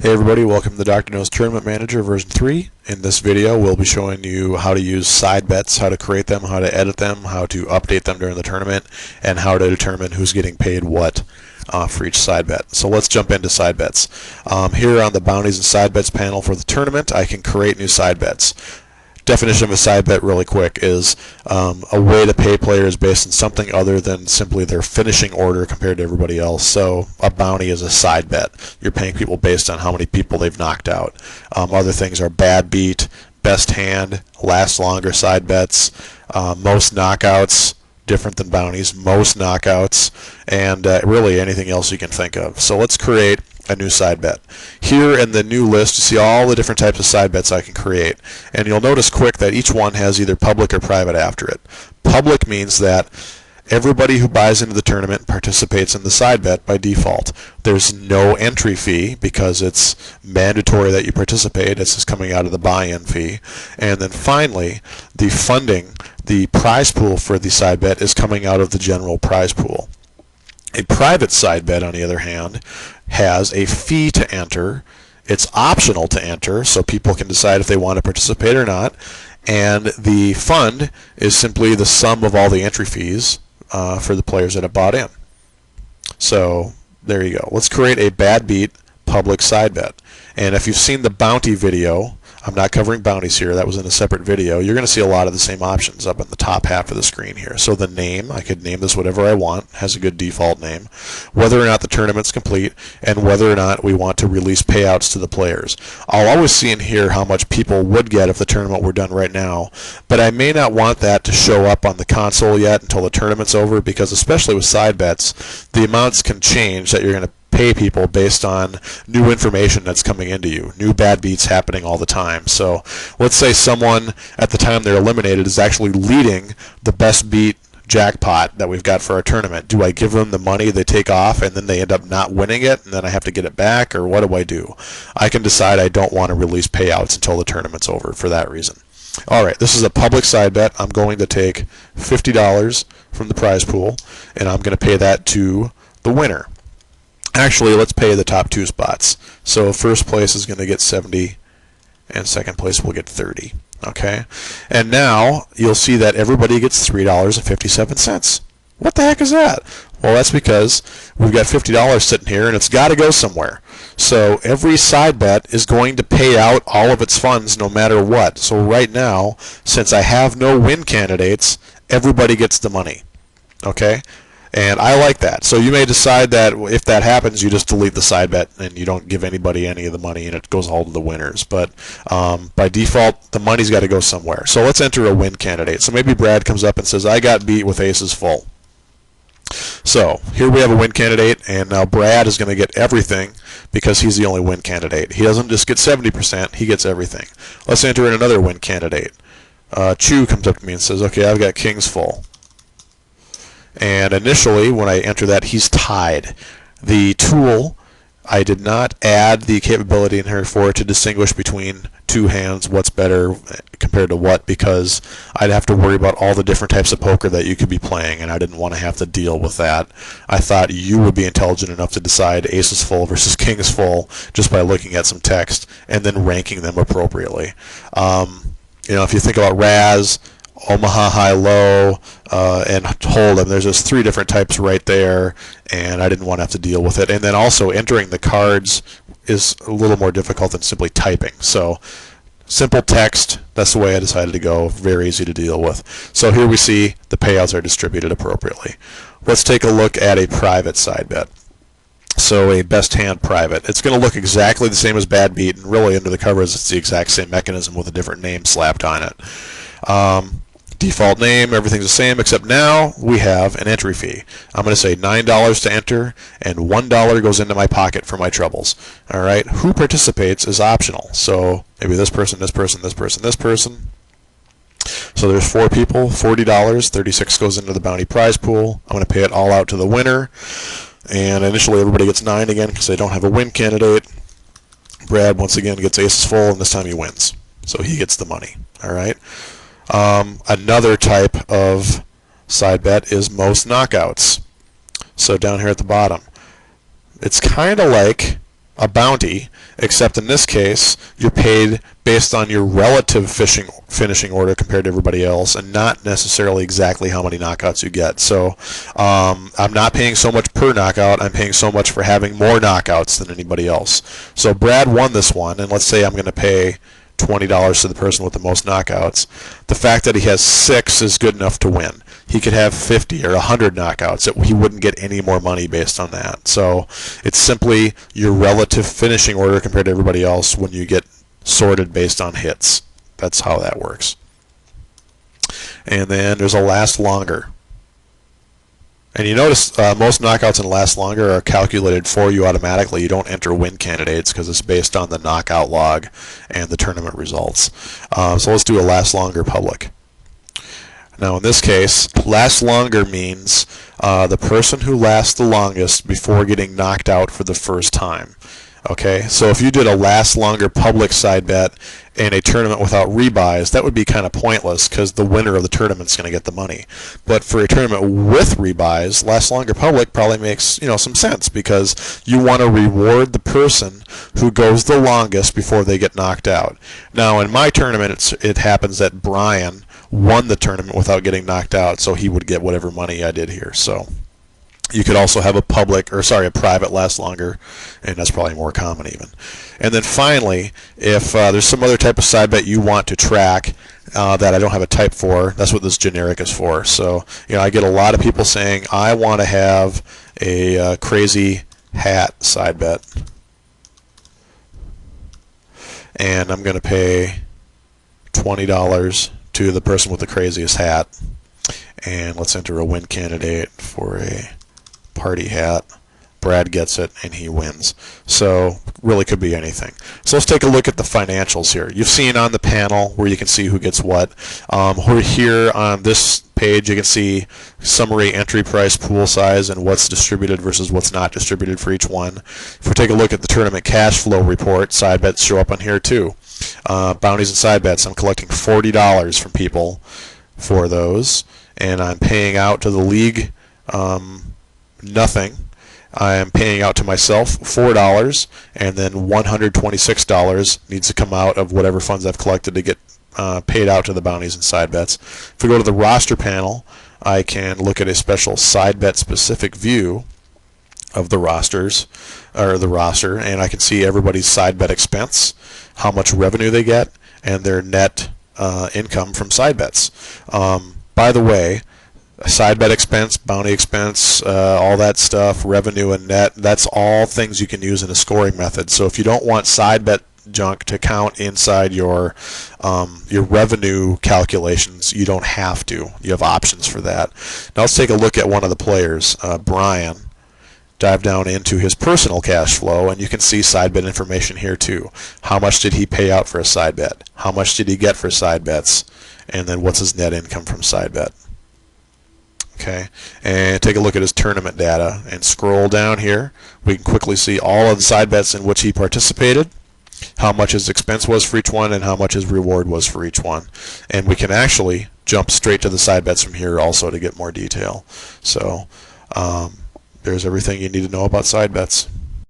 Hey everybody, welcome to the Dr. Neau's Tournament Manager version 3. In this video we'll be showing you how to use side bets, how to create them, how to edit them, how to update them during the tournament, and how to determine who's getting paid what for each side bet. So let's jump into side bets. Here on the bounties and side bets panel for the tournament, I can create new side bets. Definition of a side bet really quick is a way to pay players based on something other than simply their finishing order compared to everybody else. So a bounty is a side bet. You're paying people based on how many people they've knocked out. Other things are bad beat, best hand, last longer side bets, most knockouts, different than bounties, most knockouts, and really anything else you can think of. So let's create a new side bet. Here in the new list you see all the different types of side bets I can create, and you'll notice quick that each one has either public or private after it. Public means that everybody who buys into the tournament participates in the side bet by default. There's no entry fee because it's mandatory that you participate. It's just coming out of the buy-in fee. And then finally, the funding, the prize pool for the side bet is coming out of the general prize pool. A private side bet, on the other hand, has a fee to enter. It's optional to enter, so people can decide if they want to participate or not. And the fund is simply the sum of all the entry fees for the players that have bought in. So there you go. Let's create a bad beat public side bet. And if you've seen the bounty video, I'm not covering bounties here, that was in a separate video, you're going to see a lot of the same options up in the top half of the screen here. So the name, I could name this whatever I want, has a good default name, whether or not the tournament's complete, and whether or not we want to release payouts to the players. I'll always see in here how much people would get if the tournament were done right now, but I may not want that to show up on the console yet until the tournament's over, because especially with side bets, the amounts can change that you're going to pay people based on new information that's coming into you, new bad beats happening all the time. So let's say someone at the time they're eliminated is actually leading the best beat jackpot that we've got for our tournament. Do I give them the money they take off and then they end up not winning it and then I have to get it back, or what do I do? I can decide I don't want to release payouts until the tournament's over for that reason. Alright, this is a public side bet. I'm going to take $50 from the prize pool and I'm going to pay that to the winner. Actually, let's pay the top two spots. So first place is going to get 70 and second place will get 30. Okay? And now you'll see that everybody gets $3.57. What the heck is that? Well, that's because we've got $50 sitting here and it's got to go somewhere. So every side bet is going to pay out all of its funds no matter what. So right now, since I have no win candidates, everybody gets the money. Okay? And I like that. So you may decide that if that happens, you just delete the side bet and you don't give anybody any of the money and it goes all to the winners. But by default, the money's got to go somewhere. So let's enter a win candidate. So maybe Brad comes up and says, I got beat with aces full. So here we have a win candidate, and now Brad is going to get everything because he's the only win candidate. He doesn't just get 70%, he gets everything. Let's enter in another win candidate. Chu comes up to me and says, okay, I've got kings full. And initially, when I enter that, he's tied. The tool, I did not add the capability in here for it to distinguish between two hands, what's better compared to what, because I'd have to worry about all the different types of poker that you could be playing, and I didn't want to have to deal with that. I thought you would be intelligent enough to decide aces full versus kings full just by looking at some text and then ranking them appropriately. You know, if you think about Raz, Omaha high-low, and Hold'em, there's just three different types right there, and I didn't want to have to deal with it. And then also entering the cards is a little more difficult than simply typing. So simple text, that's the way I decided to go, very easy to deal with. So here we see the payouts are distributed appropriately. Let's take a look at a private side bet. So a best hand private. It's going to look exactly the same as bad beat, and really under the covers it's the exact same mechanism with a different name slapped on it. Default name, everything's the same, except now we have an entry fee. I'm going to say $9 to enter, and $1 goes into my pocket for my troubles. All right, who participates is optional. So maybe this person, this person, this person, this person. So there's 4 people, $40, $36 goes into the bounty prize pool. I'm going to pay it all out to the winner, and initially everybody gets 9 again because they don't have a win candidate. Brad once again gets aces full, and this time he wins, so he gets the money. All right. Another type of side bet is most knockouts. So down here at the bottom, it's kind of like a bounty, except in this case you're paid based on your relative finishing order compared to everybody else, and not necessarily exactly how many knockouts you get. So I'm not paying so much per knockout, I'm paying so much for having more knockouts than anybody else. So Brad won this one, and let's say I'm going to pay $20 to the person with the most knockouts. The fact that he has 6 is good enough to win. He could have 50 or 100 knockouts. He wouldn't get any more money based on that. So it's simply your relative finishing order compared to everybody else when you get sorted based on hits. That's how that works. And then there's a last longer. And you notice most knockouts and last longer are calculated for you automatically. You don't enter win candidates because it's based on the knockout log and the tournament results. So let's do a last longer public. Now in this case, last longer means the person who lasts the longest before getting knocked out for the first time. Okay, so if you did a last longer public side bet in a tournament without rebuys, that would be kind of pointless because the winner of the tournament is going to get the money. But for a tournament with rebuys, last longer public probably makes some sense, because you want to reward the person who goes the longest before they get knocked out. Now in my tournament, it happens that Brian won the tournament without getting knocked out, so he would get whatever money I did here. So you could also have a private last longer, and that's probably more common even. And then finally, if there's some other type of side bet you want to track that I don't have a type for, that's what this generic is for. So I get a lot of people saying, I want to have a crazy hat side bet, and I'm going to pay $20 to the person with the craziest hat. And let's enter a win candidate for a party hat. Brad gets it and he wins. So really could be anything. So let's take a look at the financials here. You've seen on the panel where you can see who gets what. We're here on this page. You can see summary, entry price, pool size, and what's distributed versus what's not distributed for each one. If we take a look at the tournament cash flow report, side bets show up on here too. Bounties and side bets, I'm collecting $40 from people for those, and I'm paying out to the league nothing. I am paying out to myself $4, and then $126 needs to come out of whatever funds I've collected to get paid out to the bounties and side bets. If we go to the roster panel, I can look at a special side bet specific view of the rosters, or the roster, and I can see everybody's side bet expense, how much revenue they get, and their net income from side bets. By the way, side bet expense, bounty expense, all that stuff, revenue and net, that's all things you can use in a scoring method. So if you don't want side bet junk to count inside your revenue calculations, you don't have to. You have options for that. Now let's take a look at one of the players, Brian. Dive down into his personal cash flow, and you can see side bet information here too. How much did he pay out for a side bet? How much did he get for side bets? And then what's his net income from side bet? Okay, and take a look at his tournament data and scroll down here. We can quickly see all of the side bets in which he participated, how much his expense was for each one, and how much his reward was for each one. And we can actually jump straight to the side bets from here also to get more detail. So there's everything you need to know about side bets.